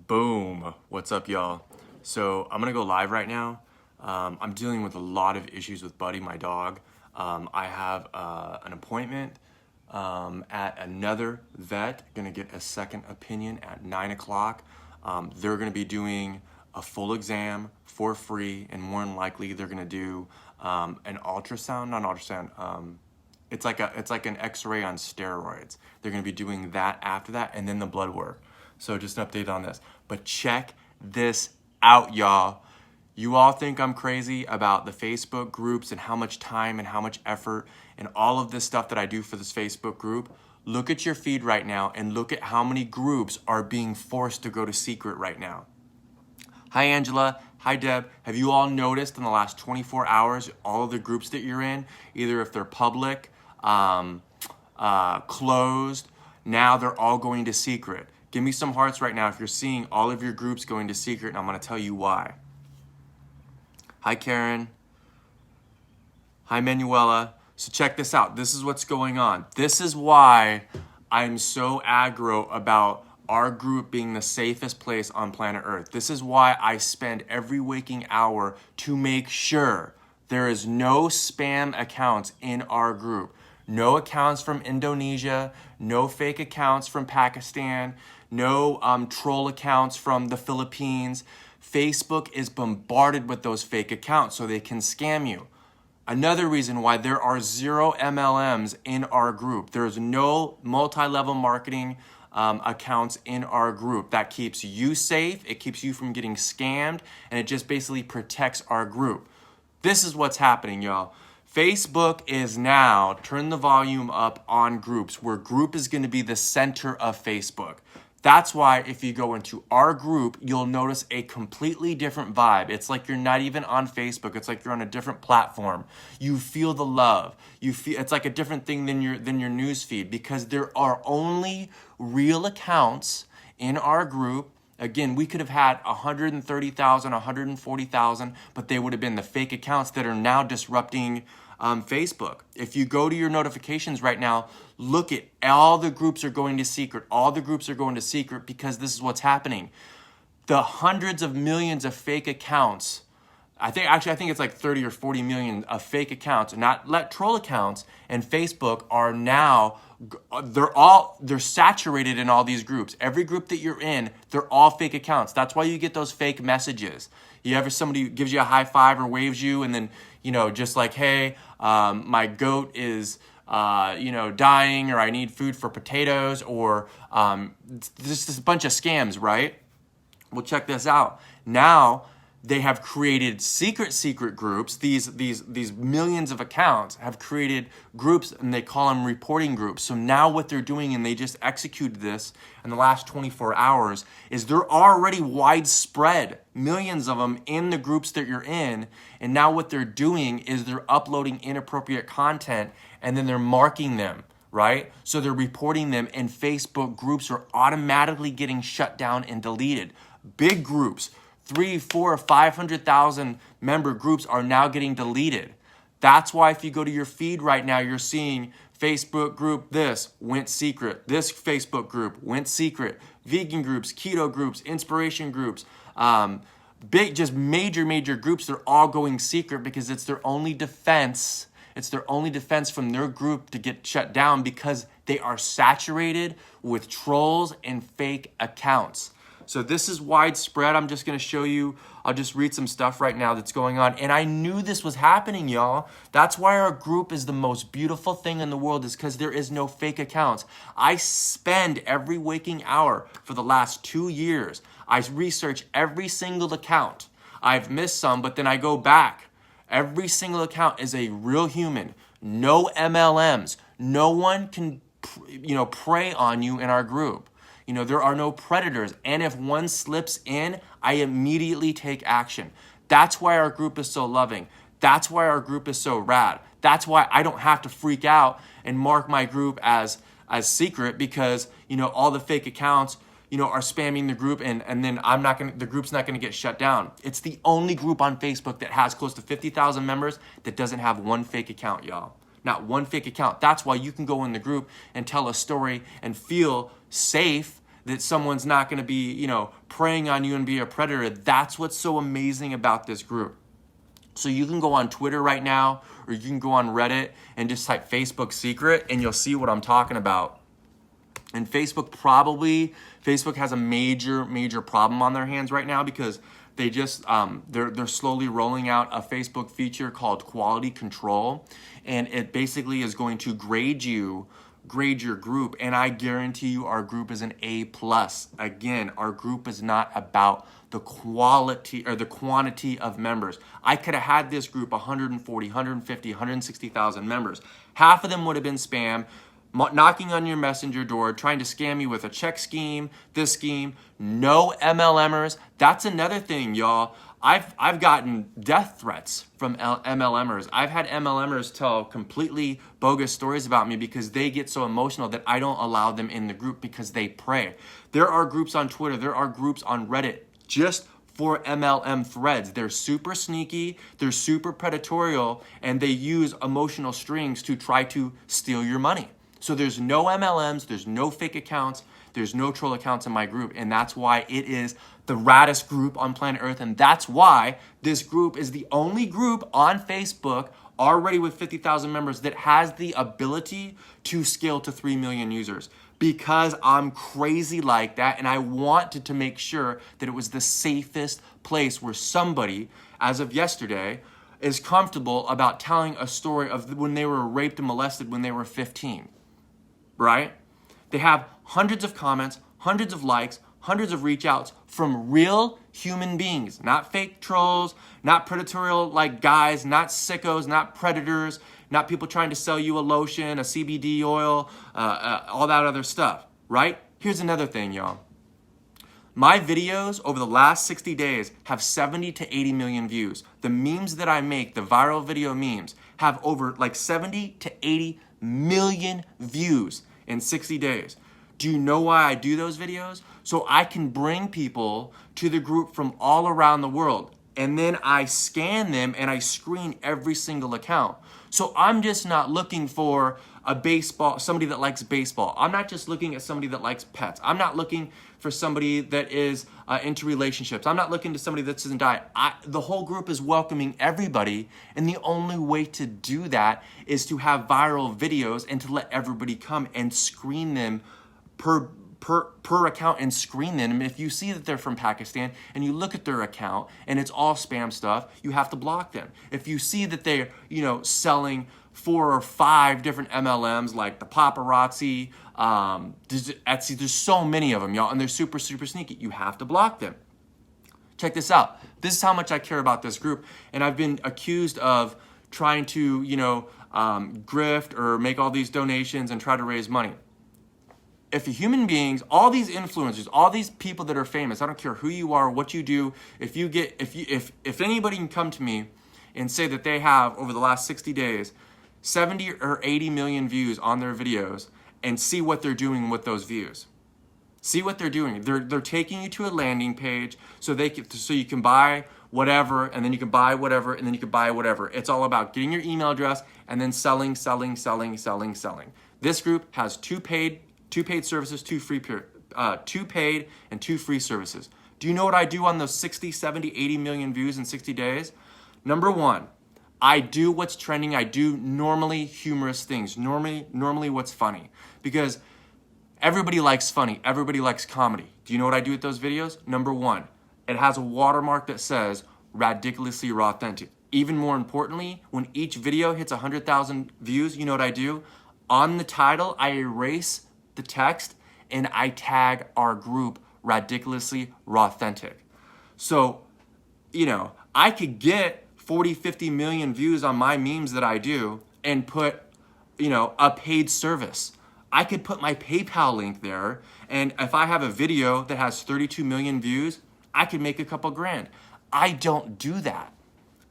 Boom. What's up, y'all? So I'm gonna go live right now. I'm dealing with a lot of issues with Buddy, my dog. I have an appointment at another vet, gonna get a second opinion at 9 o'clock. They're gonna be doing a full exam for free, and more than likely they're gonna do an ultrasound, not ultrasound, it's like an X-ray on steroids. They're gonna be doing that after that, and then the blood work. So just an update on this. But check this out, y'all. You all think I'm crazy about the Facebook groups and how much time and how much effort and all of this stuff that I do for this Facebook group. Look at your feed right now and look at how many groups are being forced to go to secret right now. Hi, Angela. Hi, Deb. Have you all noticed in the last 24 hours all of the groups that you're in, either if they're public, closed, now they're all going to secret? Give me some hearts right now if you're seeing all of your groups going to secret, and I'm going to tell you why. Hi, Karen. Hi, Manuela. So check this out. This is what's going on. This is why I'm so aggro about our group being the safest place on planet Earth. This is why I spend every waking hour to make sure there is no spam accounts in our group. No accounts from Indonesia, no fake accounts from Pakistan, no troll accounts from the Philippines. Facebook is bombarded with those fake accounts so they can scam you. Another reason why there are 0 MLMs in our group. There's no multi-level marketing accounts in our group. That keeps you safe, it keeps you from getting scammed, and it just basically protects our group. This is what's happening, y'all. Facebook is now, turn the volume up on groups, where group is gonna be the center of Facebook. That's why if you go into our group, you'll notice a completely different vibe. It's like you're not even on Facebook. It's like you're on a different platform. You feel the love. It's like a different thing than your news feed, because there are only real accounts in our group. Again, we could have had 130,000, 140,000, but they would have been the fake accounts that are now disrupting Facebook. If you go to your notifications right now, look at all the groups are going to secret. All the groups are going to secret because this is what's happening. The hundreds of millions of fake accounts, I think it's like 30 or 40 million of fake accounts, not troll accounts, and Facebook are now, they're saturated in all these groups. Every group that you're in, they're all fake accounts. That's why you get those fake messages. You ever somebody gives you a high five or waves you, and then, just like, hey, my goat is, dying, or I need food for potatoes, or just a bunch of scams, right? Well, check this out. Now they have created secret groups. These millions of accounts have created groups, and they call them reporting groups. So now what they're doing, and they just executed this in the last 24 hours, is they're already widespread, millions of them in the groups that you're in. And now what they're doing is they're uploading inappropriate content, and then they're marking them, right? So they're reporting them, and Facebook groups are automatically getting shut down and deleted. Big groups, 300,000, 400,000, 500,000 member groups are now getting deleted. That's why if you go to your feed right now, you're seeing Facebook group this went secret. This Facebook group went secret. Vegan groups, keto groups, inspiration groups, big, just major groups, they're all going secret because it's their only defense. It's their only defense from their group to get shut down, because they are saturated with trolls and fake accounts. So this is widespread. I'm just going to show you, I'll just read some stuff right now that's going on. And I knew this was happening, y'all. That's why our group is the most beautiful thing in the world, is because there is no fake accounts. I spend every waking hour for the last 2 years. I research every single account. I've missed some, but then I go back. Every single account is a real human. No MLMs. No one can, prey on you in our group. There are no predators. And if one slips in, I immediately take action. That's why our group is so loving. That's why our group is so rad. That's why I don't have to freak out and mark my group as secret, because, all the fake accounts, are spamming the group, and then the group's not gonna get shut down. It's the only group on Facebook that has close to 50,000 members that doesn't have one fake account, y'all. Not one fake account. That's why you can go in the group and tell a story and feel safe that someone's not going to be, you know, preying on you and be a predator. That's what's so amazing about this group. So you can go on Twitter right now, or you can go on Reddit and just type Facebook secret, and you'll see what I'm talking about. And Facebook has a major problem on their hands right now, because they just they're slowly rolling out a Facebook feature called quality control, and it basically is going to grade your group, and I guarantee you our group is an A+. Again, our group is not about the quality or the quantity of members. I could have had this group 140, 150, 160,000 members. Half of them would have been spam, knocking on your messenger door, trying to scam you with a check scheme, this scheme. No MLMers. That's another thing, y'all. I've gotten death threats from MLMers. I've had MLMers tell completely bogus stories about me because they get so emotional that I don't allow them in the group because they prey. There are groups on Twitter, there are groups on Reddit just for MLM threads. They're super sneaky, they're super predatorial, and they use emotional strings to try to steal your money. So there's no MLMs, there's no fake accounts, there's no troll accounts in my group, and that's why it is the raddest group on planet Earth, and that's why this group is the only group on Facebook already with 50,000 members that has the ability to scale to 3 million users. Because I'm crazy like that, and I wanted to make sure that it was the safest place where somebody, as of yesterday, is comfortable about telling a story of when they were raped and molested when they were 15, right? They have hundreds of comments, hundreds of likes, hundreds of reach outs from real human beings, not fake trolls, not predatorial like guys, not sickos, not predators, not people trying to sell you a lotion, a CBD oil, all that other stuff, right? Here's another thing, y'all. My videos over the last 60 days have 70 to 80 million views. The memes that I make, the viral video memes, have over like 70 to 80 million views in 60 days. Do you know why I do those videos? So I can bring people to the group from all around the world. And then I scan them and I screen every single account. So I'm just not looking for somebody that likes baseball. I'm not just looking at somebody that likes pets. I'm not looking for somebody that is into relationships. I'm not looking to somebody that's in diet. The whole group is welcoming everybody, and the only way to do that is to have viral videos and to let everybody come and screen them per account and screen them. And if you see that they're from Pakistan and you look at their account and it's all spam stuff, you have to block them. If you see that they're, selling 4 or 5 different MLMs like the paparazzi, Etsy, there's so many of them, y'all, and they're super, super sneaky. You have to block them. Check this out. This is how much I care about this group, and I've been accused of trying to, grift or make all these donations and try to raise money. If human beings, all these influencers, all these people that are famous, I don't care who you are, what you do, if anybody can come to me and say that they have over the last 60 days 70 or 80 million views on their videos, and see what they're doing with those views. See what they're doing. They're taking you to a landing page so you can buy whatever, and then you can buy whatever, and then you can buy whatever. It's all about getting your email address and then selling. This group has two paid services, 2 paid and 2 free services. Do you know what I do on those 60, 70, 80 million views in 60 days? Number 1, I do what's trending. I do normally humorous things, normally what's funny, because everybody likes funny. Everybody likes comedy. Do you know what I do with those videos? Number 1, it has a watermark that says RADiculously RawThentic. Even more importantly, when each video hits 100,000 views, you know what I do? On the title, I erase the text and I tag our group RADiculously RawThentic. So, I could get 40, 50 million views on my memes that I do and put, a paid service. I could put my PayPal link there, and if I have a video that has 32 million views, I could make a couple grand. I don't do that.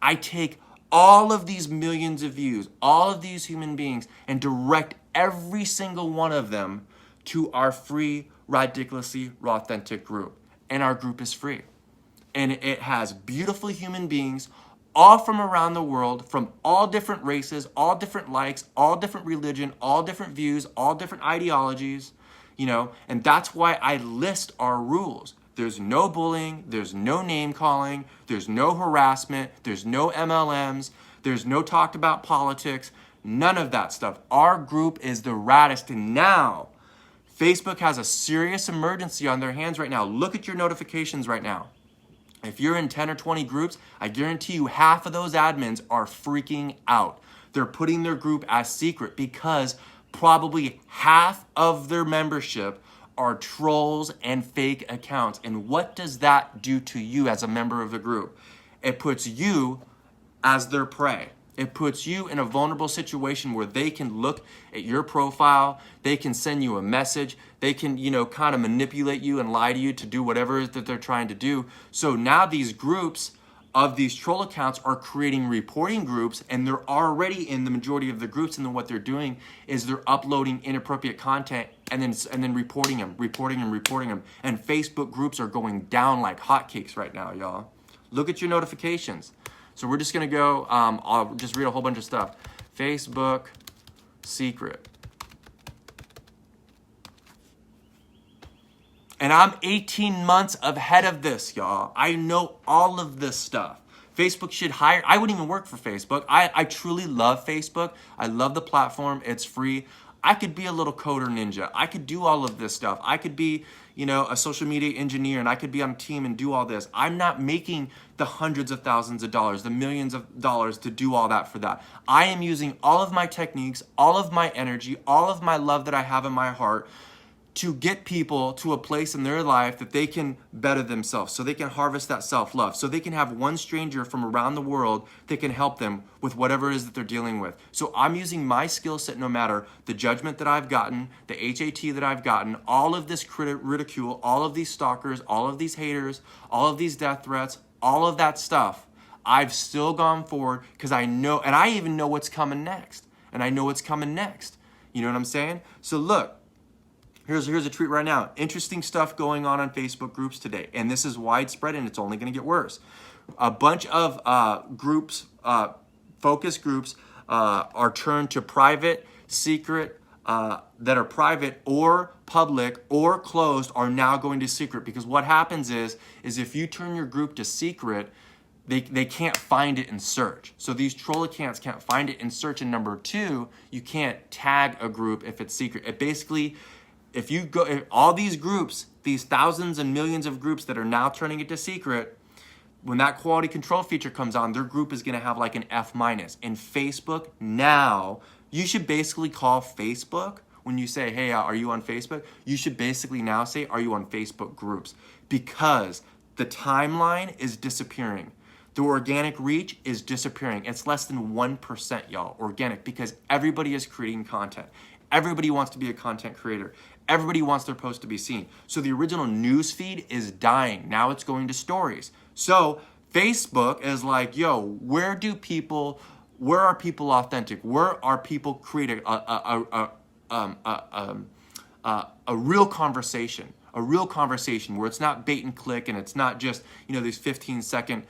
I take all of these millions of views, all of these human beings, and direct every single one of them to our free RADiculously RawThentic group. And our group is free. And it has beautiful human beings all from around the world, from all different races, all different likes, all different religion, all different views, all different ideologies. and that's why I list our rules. There's no bullying, there's no name calling, there's no harassment, there's no MLMs, there's no talk about politics, none of that stuff. Our group is the raddest, and now Facebook has a serious emergency on their hands right now. Look at your notifications right now. If you're in 10 or 20 groups, I guarantee you half of those admins are freaking out. They're putting their group as secret because probably half of their membership are trolls and fake accounts. And what does that do to you as a member of the group? It puts you as their prey. It puts you in a vulnerable situation where they can look at your profile, they can send you a message, they can, kind of manipulate you and lie to you to do whatever it is that they're trying to do. So now these groups of these troll accounts are creating reporting groups, and they're already in the majority of the groups, and then what they're doing is they're uploading inappropriate content and then reporting them. And Facebook groups are going down like hotcakes right now, y'all. Look at your notifications. So we're just gonna go, I'll just read a whole bunch of stuff. Facebook secret. And I'm 18 months ahead of this, y'all. I know all of this stuff. Facebook should hire, I wouldn't even work for Facebook. I truly love Facebook. I love the platform, it's free. I could be a little coder ninja. I could do all of this stuff. I could be, a social media engineer, and I could be on a team and do all this. I'm not making the hundreds of thousands of dollars, the millions of dollars to do all that for that. I am using all of my techniques, all of my energy, all of my love that I have in my heart to get people to a place in their life that they can better themselves, so they can harvest that self-love, so they can have one stranger from around the world that can help them with whatever it is that they're dealing with. So I'm using my skill set, no matter the judgment that I've gotten, the HAT that I've gotten, all of this ridicule, all of these stalkers, all of these haters, all of these death threats, all of that stuff. I've still gone forward because I know, and I even know what's coming next. And I know what's coming next. You know what I'm saying? So look, here's a tweet right now. Interesting stuff going on Facebook groups today. And this is widespread, and it's only going to get worse. A bunch of groups, focus groups, are turned to private, secret, that are private or public or closed are now going to secret. Because what happens is if you turn your group to secret, they can't find it in search. So these troll accounts can't find it in search. And number two, you can't tag a group if it's secret. It basically, if all these groups, these thousands and millions of groups that are now turning it to secret, when that quality control feature comes on, their group is gonna have like an F-. And Facebook now, you should basically call Facebook when you say, hey, are you on Facebook? You should basically now say, are you on Facebook groups? Because the timeline is disappearing. The organic reach is disappearing. It's less than 1%, y'all, organic, because everybody is creating content. Everybody wants to be a content creator. Everybody wants their post to be seen. So the original news feed is dying. Now it's going to stories. So Facebook is like, yo, where are people authentic? Where are people creating a real conversation? A real conversation where it's not bait and click and it's not just, these 15-second,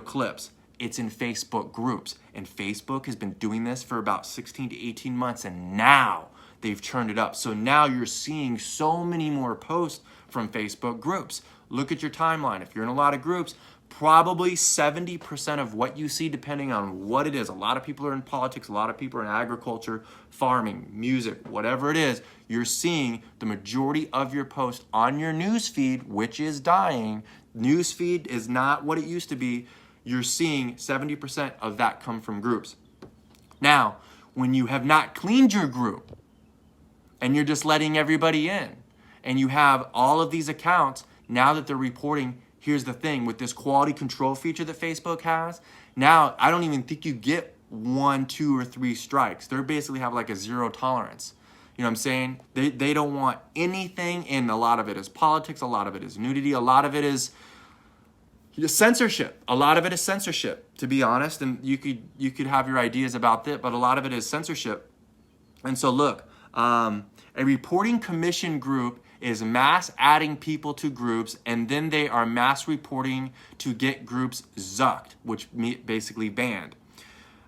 clips. It's in Facebook groups. And Facebook has been doing this for about 16 to 18 months, and now they've turned it up. So now you're seeing so many more posts from Facebook groups. Look at your timeline. If you're in a lot of groups, probably 70% of what you see, depending on what it is. A lot of people are in politics, a lot of people are in agriculture, farming, music, whatever it is. You're seeing the majority of your posts on your news feed, which is dying. News feed is not what it used to be. You're seeing 70% of that come from groups. Now, when you have not cleaned your group and you're just letting everybody in, and you have all of these accounts, now that they're reporting, here's the thing, with this quality control feature that Facebook has, now I don't even think you get 1, 2, or 3 strikes. They basically have like a zero tolerance. You know what I'm saying? They don't want anything in. A lot of it is politics, a lot of it is nudity, a lot of it is censorship. A lot of it is censorship, to be honest, and you could have your ideas about that, but a lot of it is censorship. And so look, a reporting commission group is mass adding people to groups, and then they are mass reporting to get groups zucked, which basically banned.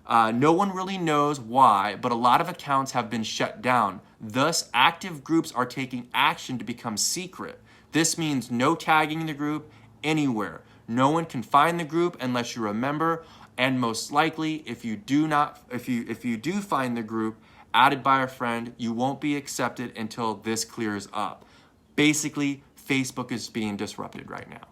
No one really knows why, but a lot of accounts have been shut down. Thus, active groups are taking action to become secret. This means no tagging in the group anywhere. No one can find the group unless you're a member, and most likely, if you do find the group added by a friend, you won't be accepted until this clears up. Basically, Facebook is being disrupted right now.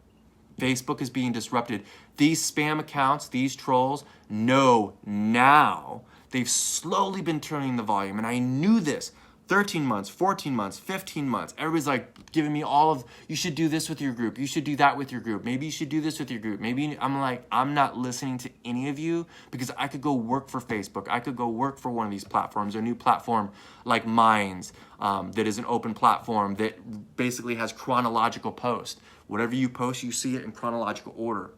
Facebook is being disrupted. These spam accounts, these trolls, know now. They've slowly been turning the volume, and I knew this. 13 months, 14 months, 15 months. Everybody's like giving me all of, you should do this with your group. You should do that with your group. Maybe you should do this with your group. Maybe I'm like, I'm not listening to any of you because I could go work for Facebook. I could go work for one of these platforms, a new platform like Minds that is an open platform that basically has chronological posts. Whatever you post, you see it in chronological order.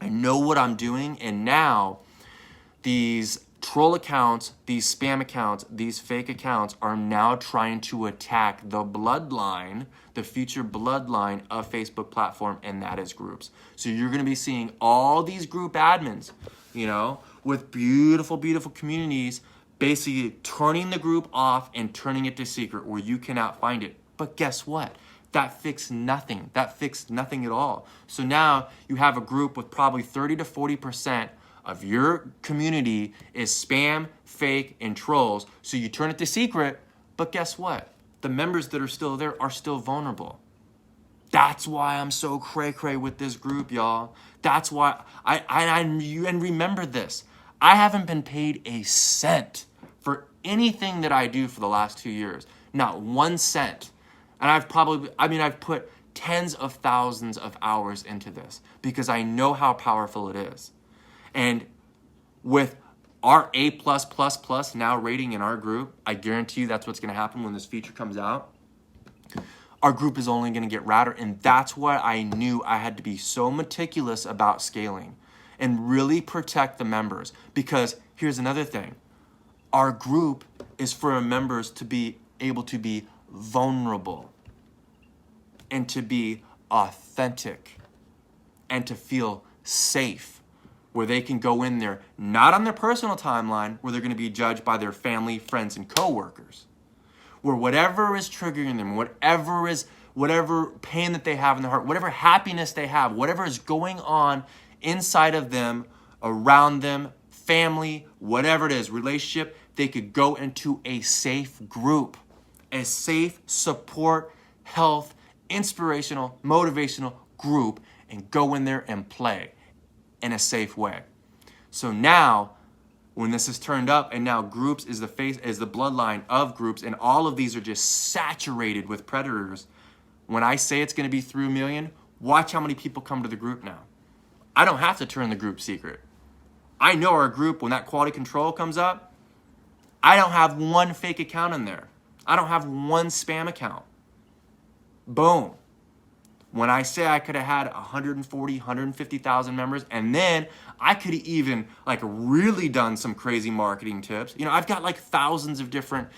I know what I'm doing, and now these troll accounts, these spam accounts, these fake accounts are now trying to attack the bloodline, the future bloodline of Facebook platform, and that is groups. So you're going to be seeing all these group admins, you know, with beautiful, beautiful communities, basically turning the group off and turning it to secret where you cannot find it. But guess what? That fixed nothing. That fixed nothing at all. So now you have a group with probably 30 to 40% of your community is spam, fake, and trolls. So you turn it to secret, but guess what? The members that are still there are still vulnerable. That's why I'm so cray-cray with this group, y'all. That's why and remember this. I haven't been paid a cent for anything that I do for the last 2 years. Not 1 cent. And I've put tens of thousands of hours into this because I know how powerful it is. And with our A+++ now rating in our group, I guarantee you that's what's going to happen when this feature comes out. Our group is only going to get radder, and that's why I knew I had to be so meticulous about scaling and really protect the members. Because here's another thing. Our group is for our members to be able to be vulnerable and to be authentic and to feel safe, where they can go in there, not on their personal timeline, where they're going to be judged by their family, friends, and coworkers, where whatever is triggering them, whatever pain that they have in their heart, whatever happiness they have, whatever is going on inside of them, around them, family, whatever it is, relationship, they could go into a safe group, a safe support, health, inspirational, motivational group, and go in there and play in a safe way. So now, when this is turned up, and now groups is the bloodline of groups, and all of these are just saturated with predators. When I say it's going to be 3 million, watch how many people come to the group now. I don't have to turn the group secret. I know our group, when that quality control comes up, I don't have one fake account in there. I don't have one spam account. Boom. When I say I could have had 140, 150,000 members, and then I could have even like really done some crazy marketing tips. You know, I've got like thousands of different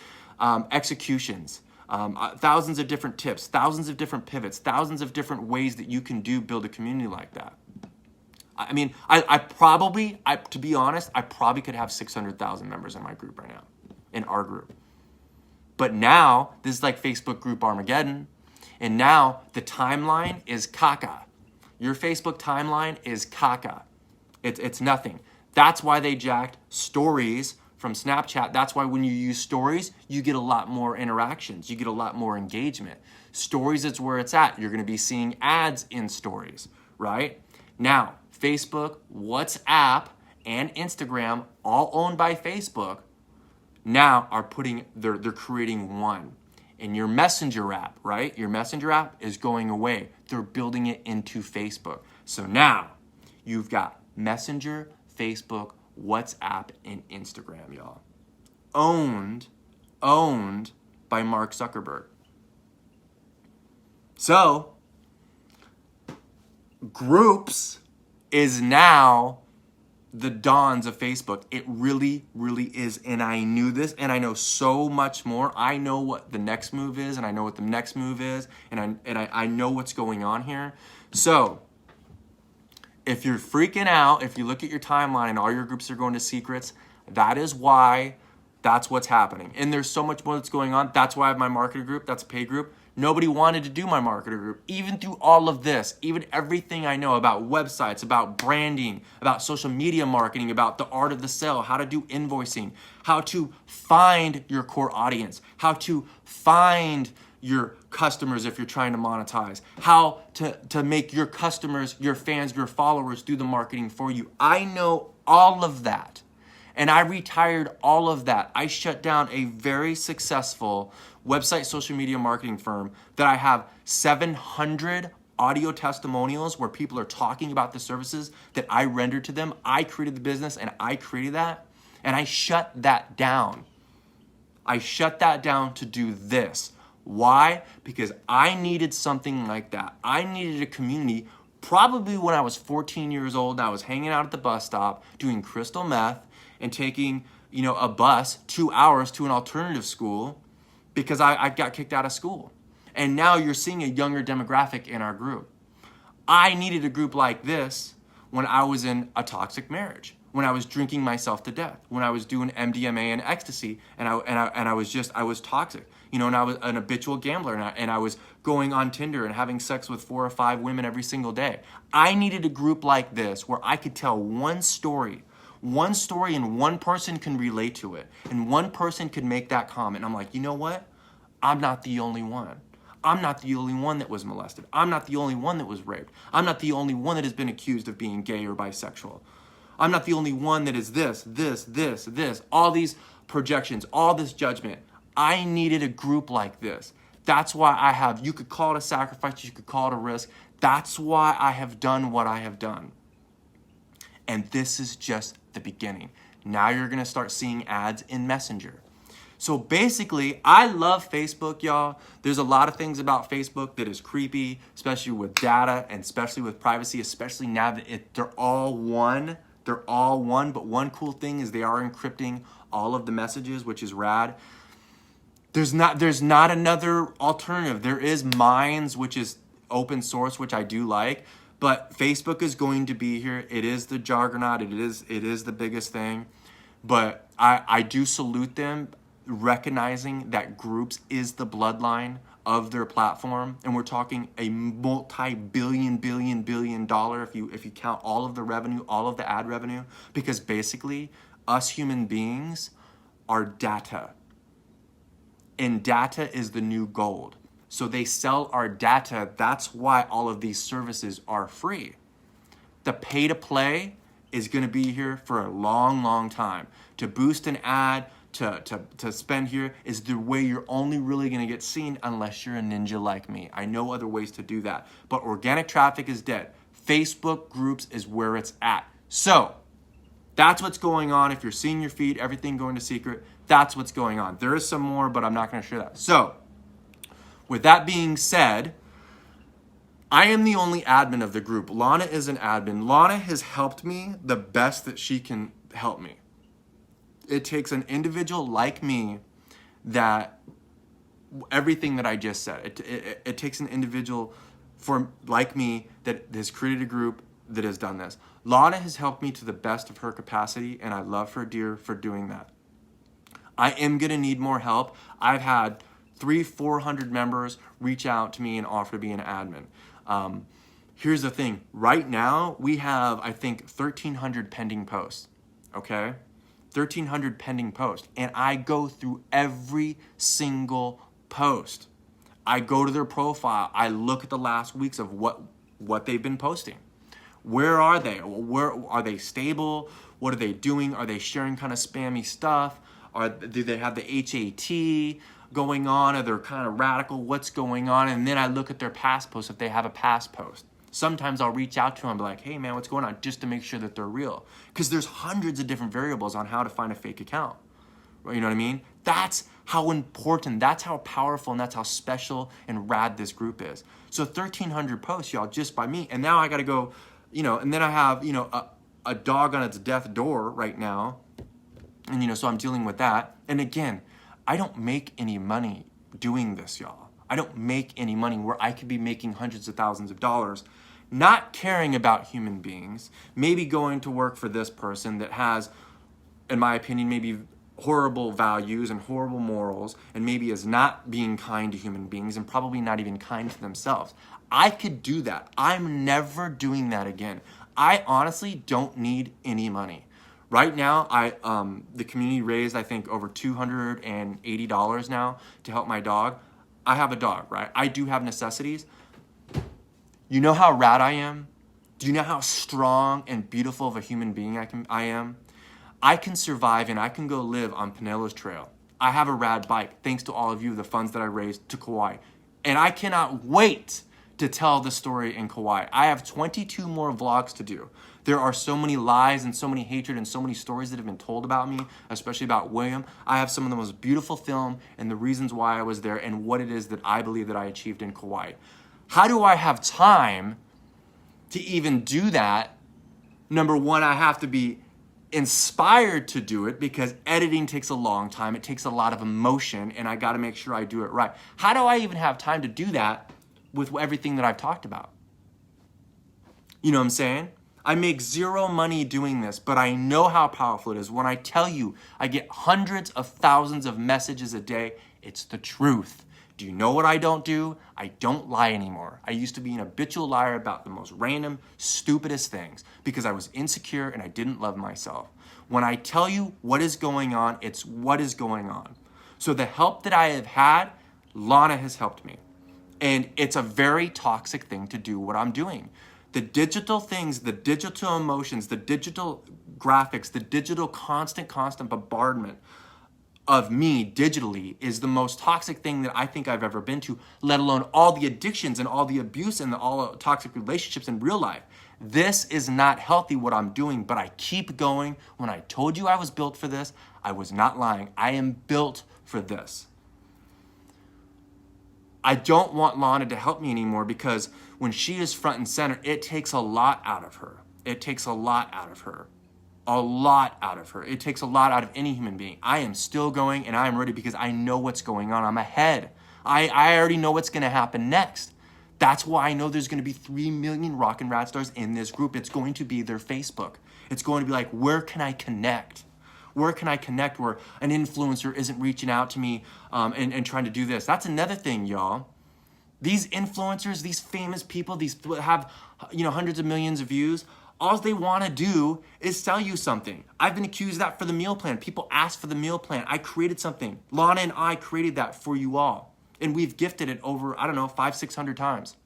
executions, thousands of different tips, thousands of different pivots, thousands of different ways that you can build a community like that. I mean, to be honest, I probably could have 600,000 members in my group right now, in our group. But now, this is like Facebook group Armageddon. And now the timeline is caca. Your Facebook timeline is caca. It's nothing. That's why they jacked stories from Snapchat. That's why when you use stories, you get a lot more interactions. You get a lot more engagement. Stories is where it's at. You're going to be seeing ads in stories, right? Now, Facebook, WhatsApp, and Instagram, all owned by Facebook, now are they're creating one. And your Messenger app, right? Your Messenger app is going away. They're building it into Facebook. So now you've got Messenger, Facebook, WhatsApp, and Instagram, y'all. Owned by Mark Zuckerberg. So groups is now the dawns of Facebook. It really, really is. And I knew this, and I know so much more. I know what the next move is, and I know what the next move is, and I know what's going on here. So If you're freaking out, if you look at your timeline and all your groups are going to secrets, that is why. That's what's happening. And there's so much more that's going on. That's why I have my marketer group. That's a paid group. Nobody wanted to do my marketer group. Even through all of this, even everything I know about websites, about branding, about social media marketing, about the art of the sale, how to do invoicing, how to find your core audience, how to find your customers if you're trying to monetize, how to make your customers, your fans, your followers do the marketing for you. I know all of that. And I retired all of that. I shut down a very successful website social media marketing firm that I have 700 audio testimonials where people are talking about the services that I rendered to them. I created the business and I created that. And I shut that down. I shut that down to do this. Why? Because I needed something like that. I needed a community. Probably when I was 14 years old and I was hanging out at the bus stop doing crystal meth and taking, a bus 2 hours to an alternative school because I got kicked out of school. And now you're seeing a younger demographic in our group. I needed a group like this when I was in a toxic marriage, when I was drinking myself to death, when I was doing MDMA and ecstasy, and I was toxic, and I was an habitual gambler, and I was going on Tinder and having sex with 4 or 5 women every single day. I needed a group like this where I could tell one story and one person can relate to it and one person could make that comment. I'm like, you know what? I'm not the only one. I'm not the only one that was molested. I'm not the only one that was raped. I'm not the only one that has been accused of being gay or bisexual. I'm not the only one that is this, all these projections, all this judgment. I needed a group like this. That's why you could call it a sacrifice, you could call it a risk. That's why I have done what I have done. And this is just the beginning. Now you're gonna start seeing ads in Messenger. So basically, I love Facebook, y'all. There's a lot of things about Facebook that is creepy, especially with data and especially with privacy, especially now that they're all one. They're all one, but one cool thing is they are encrypting all of the messages, which is rad. There's not another alternative. There is Minds, which is open source, which I do like. But Facebook is going to be here. It is the juggernaut. It is the biggest thing. But I do salute them, recognizing that groups is the bloodline of their platform. And we're talking a multi-billion dollar if you count all of the revenue, all of the ad revenue. Because basically, us human beings are data. And data is the new gold. So they sell our data. That's why all of these services are free. The pay to play is going to be here for a long, long time. To boost an ad, to spend here is the way you're only really going to get seen unless you're a ninja like me. I know other ways to do that. But organic traffic is dead. Facebook groups is where it's at. So that's what's going on. If you're seeing your feed, everything going to secret, that's what's going on. There is some more, but I'm not going to share that. So with that being said, I am the only admin of the group. Lana is an admin. Lana has helped me the best that she can help me. It takes an individual like me that everything that I just said, it takes an individual like me that has created a group that has done this. Lana has helped me to the best of her capacity, and I love her dear for doing that. I am going to need more help. I've had 300-400 members reach out to me and offer to be an admin. Here's the thing. Right now, we have, I think, 1,300 pending posts, okay? 1,300 pending posts. And I go through every single post. I go to their profile. I look at the last weeks of what they've been posting. Where are they? Where are they stable? What are they doing? Are they sharing kind of spammy stuff? Do they have the HAT going on? Are they kind of radical? What's going on? And then I look at their past posts if they have a past post. Sometimes I'll reach out to them and be like, hey man, what's going on? Just to make sure that they're real. Because there's hundreds of different variables on how to find a fake account. You know what I mean? That's how important, that's how powerful, and that's how special and rad this group is. So 1,300 posts, y'all, just by me. And now I got to go, and then I have, a dog on its death door right now. And, so I'm dealing with that. And again, I don't make any money doing this, y'all. I don't make any money where I could be making hundreds of thousands of dollars not caring about human beings, maybe going to work for this person that has, in my opinion, maybe horrible values and horrible morals, and maybe is not being kind to human beings and probably not even kind to themselves. I could do that. I'm never doing that again. I honestly don't need any money. Right now, the community raised, I think, over $280 now to help my dog. I have a dog, right? I do have necessities. You know how rad I am? Do you know how strong and beautiful of a human being I am? I can survive and I can go live on Pinellas Trail. I have a rad bike, thanks to all of you, the funds that I raised to Kauai. And I cannot wait to tell the story in Kauai. I have 22 more vlogs to do. There are so many lies and so many hatred and so many stories that have been told about me, especially about William. I have some of the most beautiful film and the reasons why I was there and what it is that I believe that I achieved in Kauai. How do I have time to even do that? Number one, I have to be inspired to do it because editing takes a long time. It takes a lot of emotion and I got to make sure I do it right. How do I even have time to do that with everything that I've talked about? You know what I'm saying? I make zero money doing this, but I know how powerful it is. When I tell you I get hundreds of thousands of messages a day, it's the truth. Do you know what I don't do? I don't lie anymore. I used to be an habitual liar about the most random, stupidest things because I was insecure and I didn't love myself. When I tell you what is going on, it's what is going on. So the help that I have had, Lana has helped me. And it's a very toxic thing to do what I'm doing. The digital things, the digital emotions, the digital graphics, the digital constant bombardment of me digitally is the most toxic thing that I think I've ever been to, let alone all the addictions and all the abuse and all the toxic relationships in real life. This is not healthy what I'm doing, but I keep going. When I told you I was built for this, I was not lying. I am built for this. I don't want Lana to help me anymore because when she is front and center, it takes a lot out of her. It takes a lot out of her. A lot out of her. It takes a lot out of any human being. I am still going and I am ready because I know what's going on. I'm ahead. I already know what's going to happen next. That's why I know there's going to be 3 million Rock and Rad stars in this group. It's going to be their Facebook. It's going to be like, where can I connect? Where can I connect where an influencer isn't reaching out to me and trying to do this? That's another thing, y'all. These influencers, these famous people, these have hundreds of millions of views. All they want to do is sell you something. I've been accused of that for the meal plan. People ask for the meal plan. I created something. Lana and I created that for you all. And we've gifted it over, 500-600 times.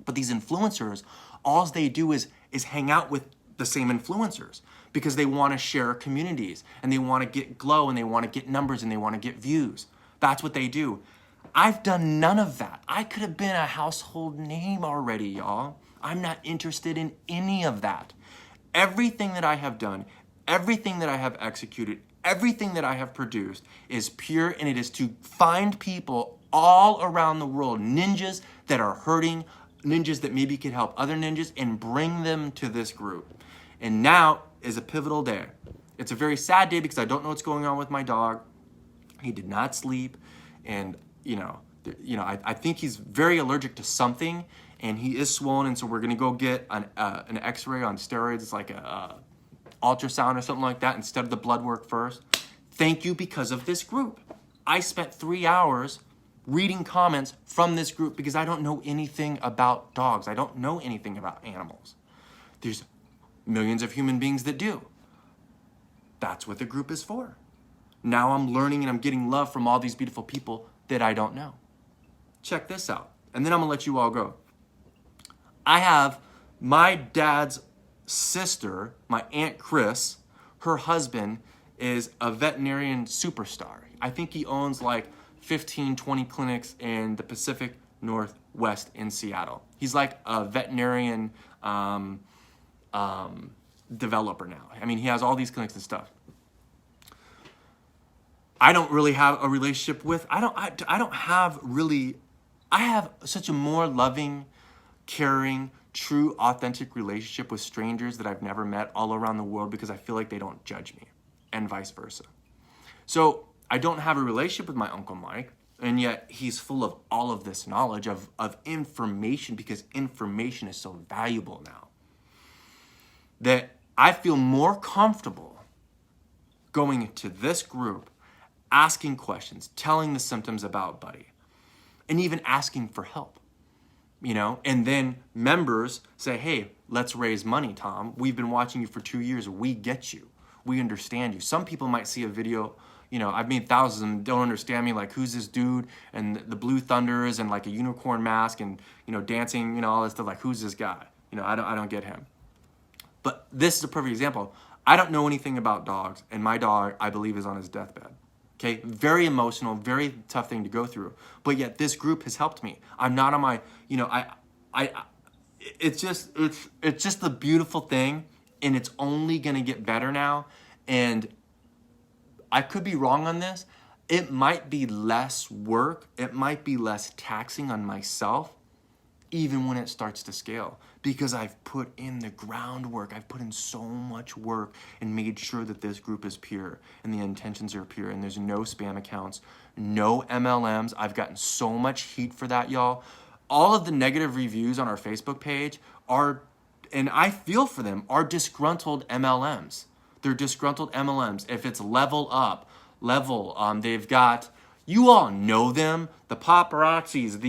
But these influencers, all they do is hang out with the same influencers because they want to share communities and they want to get glow and they want to get numbers and they want to get views. That's what they do. I've done none of that. I could have been a household name already, y'all. I'm not interested in any of that. Everything that I have done, everything that I have executed, everything that I have produced is pure, and it is to find people all around the world, ninjas that are hurting, ninjas that maybe could help other ninjas, and bring them to this group. And now is a pivotal day. It's a very sad day because I don't know what's going on with my dog. He did not sleep, and I think he's very allergic to something, and he is swollen, and so we're gonna go get an X-ray on steroids. It's like a ultrasound or something like that instead of the blood work first. Thank you because of this group. I spent 3 hours reading comments from this group because I don't know anything about dogs. I don't know anything about animals. There's millions of human beings that do. That's what the group is for. Now I'm learning and I'm getting love from all these beautiful people that I don't know. Check this out. And then I'm gonna let you all go. I have my dad's sister, my Aunt Chris, her husband is a veterinarian superstar. I think he owns like 15, 20 clinics in the Pacific Northwest in Seattle. He's like a veterinarian developer now. I mean, he has all these clinics and stuff. I don't really have a relationship with, I have such a more loving, caring, true, authentic relationship with strangers that I've never met all around the world because I feel like they don't judge me, and vice versa. So I don't have a relationship with my Uncle Mike, And yet he's full of all of this knowledge of information, because information is so valuable now, that I feel more comfortable going into this group, asking questions, telling the symptoms about Buddy, and even asking for help. And then members say, hey, let's raise money, Tom. We've been watching you for 2 years. We get you. We understand you. Some people might see a video, I've made thousands of them, don't understand me, like, who's this dude, and the blue thunders, and like a unicorn mask, and, dancing, all this stuff, like, who's this guy? I don't get him. But this is a perfect example. I don't know anything about dogs, and my dog, I believe, is on his deathbed. Okay, very emotional, very tough thing to go through. But yet this group has helped me. I'm not on my, it's just the beautiful thing, and it's only gonna get better now. And I could be wrong on this. It might be less work. It might be less taxing on myself, even when it starts to scale, because I've put in the groundwork. I've put in so much work and made sure that this group is pure and the intentions are pure and there's no spam accounts, no MLMs. I've gotten so much heat for that, y'all. All of the negative reviews on our Facebook page are, and I feel for them, are disgruntled MLMs. They're disgruntled MLMs. If it's Level Up, they've got, you all know them, the paparazzis,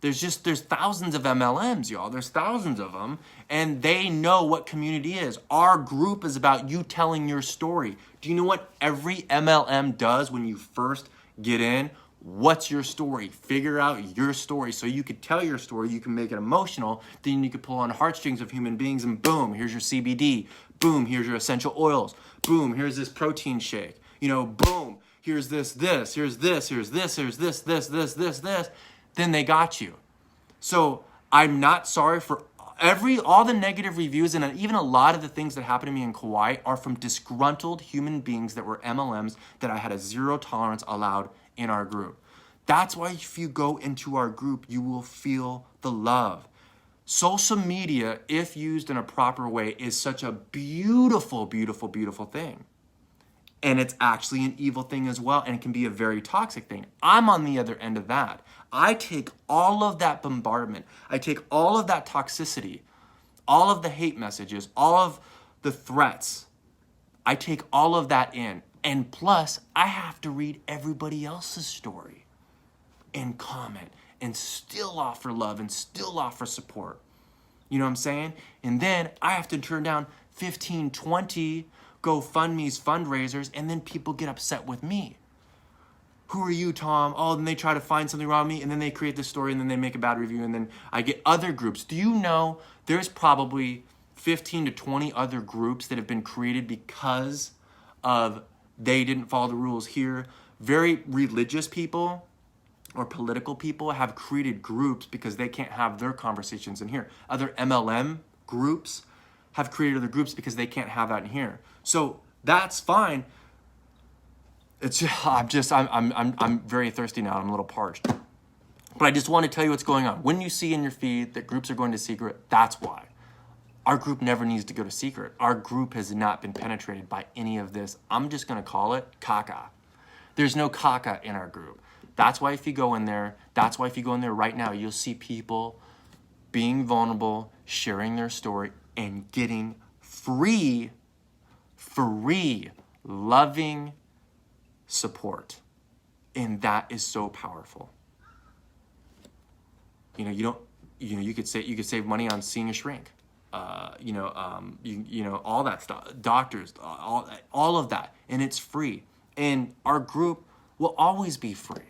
there's thousands of MLMs, y'all. There's thousands of them, and they know what community is. Our group is about you telling your story. Do you know what every MLM does when you first get in? What's your story? Figure out your story so you could tell your story. You can make it emotional. Then you could pull on heartstrings of human beings, and boom, here's your CBD. Boom, here's your essential oils. Boom, here's this protein shake. Boom, here's this, here's this, here's this, here's this. Then they got you. So I'm not sorry for all the negative reviews, and even a lot of the things that happened to me in Kauai are from disgruntled human beings that were MLMs that I had a zero tolerance allowed in our group. That's why if you go into our group, you will feel the love. Social media, if used in a proper way, is such a beautiful, beautiful, beautiful thing. And it's actually an evil thing as well, and it can be a very toxic thing. I'm on the other end of that. I take all of that bombardment, I take all of that toxicity, all of the hate messages, all of the threats, I take all of that in. And plus, I have to read everybody else's story and comment and still offer love and still offer support. You know what I'm saying? And then I have to turn down 15, 20 GoFundMe's fundraisers, and then people get upset with me. Who are you, Tom? Oh, then they try to find something wrong with me, and then they create this story, and then they make a bad review, and then I get other groups. Do you know there's probably 15 to 20 other groups that have been created because of they didn't follow the rules here? Very religious people or political people have created groups because they can't have their conversations in here. Other MLM groups have created other groups because they can't have that in here. So that's fine. I'm very thirsty now. I'm a little parched. But I just want to tell you what's going on. When you see in your feed that groups are going to secret, that's why. Our group never needs to go to secret. Our group has not been penetrated by any of this. I'm just going to call it caca. There's no caca in our group. That's why if you go in there right now, you'll see people being vulnerable, sharing their story, and getting free, loving support. And that is so powerful. You could save money on seeing a shrink. All that stuff, doctors, all of that, and it's free. And our group will always be free.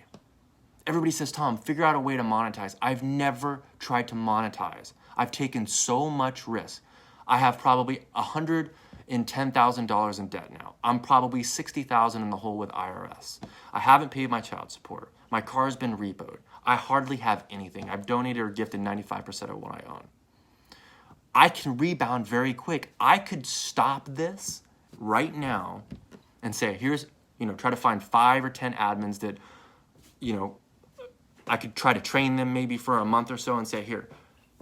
Everybody says, Tom, figure out a way to monetize. I've never tried to monetize. I've taken so much risk. I have probably $110,000 in debt now. I'm probably $60,000 in the hole with IRS. I haven't paid my child support. My car's been repoed. I hardly have anything. I've donated or gifted 95% of what I own. I can rebound very quick. I could stop this right now and say, try to find 5 or 10 admins that, I could try to train them maybe for a month or so and say, here,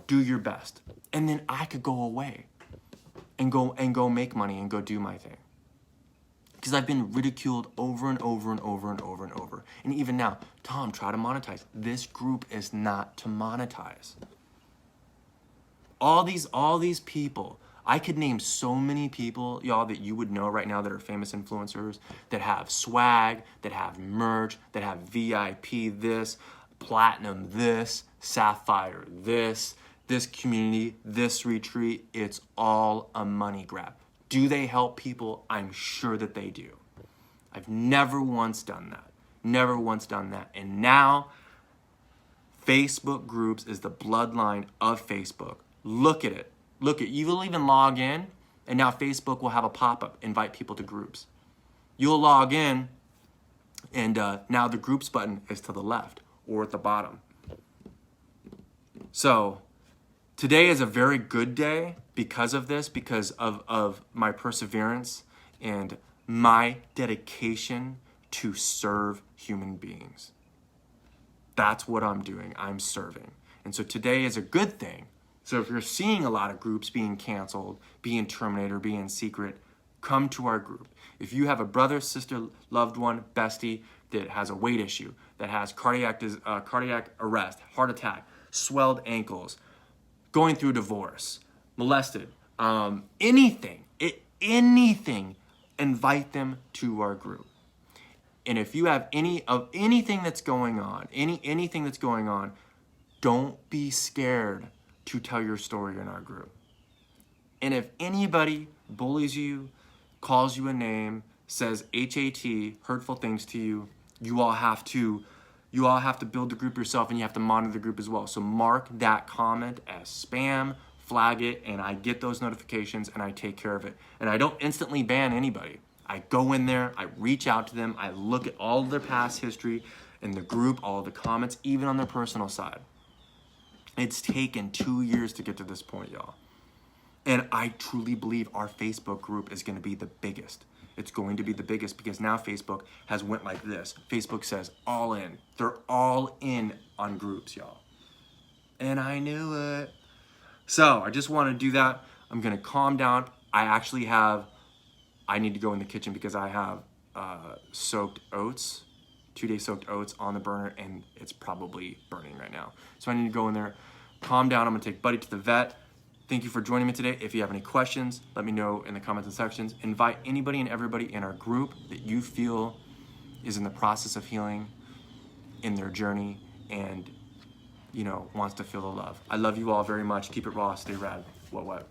do your best. And then I could go away and go make money and go do my thing. because I've been ridiculed over and over and over and over and over. And even now, Tom, try to monetize. This group is not to monetize. All these people, I could name so many people, y'all, that you would know right now that are famous influencers, that have swag, that have merch, that have VIP this, platinum this, sapphire this community, this retreat. It's all a money grab. Do they help people? I'm sure that they do. I've never once done that. Never once done that. And now, Facebook groups is the bloodline of Facebook. Look at it. Look at, you will even log in, and now Facebook will have a pop-up, invite people to groups. You'll log in, and now the groups button is to the left or at the bottom. So today is a very good day because of this, because of my perseverance and my dedication to serve human beings. That's what I'm doing. I'm serving. And so today is a good thing. So if you're seeing a lot of groups being canceled, being terminated, or being secret, come to our group. If you have a brother, sister, loved one, bestie that has a weight issue, that has cardiac arrest, heart attack, swelled ankles, going through divorce, molested, anything, invite them to our group. And if you have anything that's going on, anything that's going on, don't be scared to tell your story in our group. And if anybody bullies you, calls you a name, says HAT, hurtful things to you, you all have to build the group yourself, and you have to monitor the group as well. So mark that comment as spam, flag it, and I get those notifications and I take care of it. And I don't instantly ban anybody. I go in there, I reach out to them, I look at all of their past history in the group, all of the comments, even on their personal side. It's taken 2 years to get to this point, y'all. And I truly believe our Facebook group is going to be the biggest. It's going to be the biggest because now Facebook has went like this. Facebook says all in. They're all in on groups, y'all. And I knew it. So I just want to do that. I'm going to calm down. I need to go in the kitchen because I have soaked oats, 2-day soaked oats on the burner, and it's probably burning right now. So I need to go in there, calm down. I'm gonna take Buddy to the vet. Thank you for joining me today. If you have any questions, let me know in the comments and sections. Invite anybody and everybody in our group that you feel is in the process of healing in their journey and, wants to feel the love. I love you all very much. Keep it raw, stay rad. What?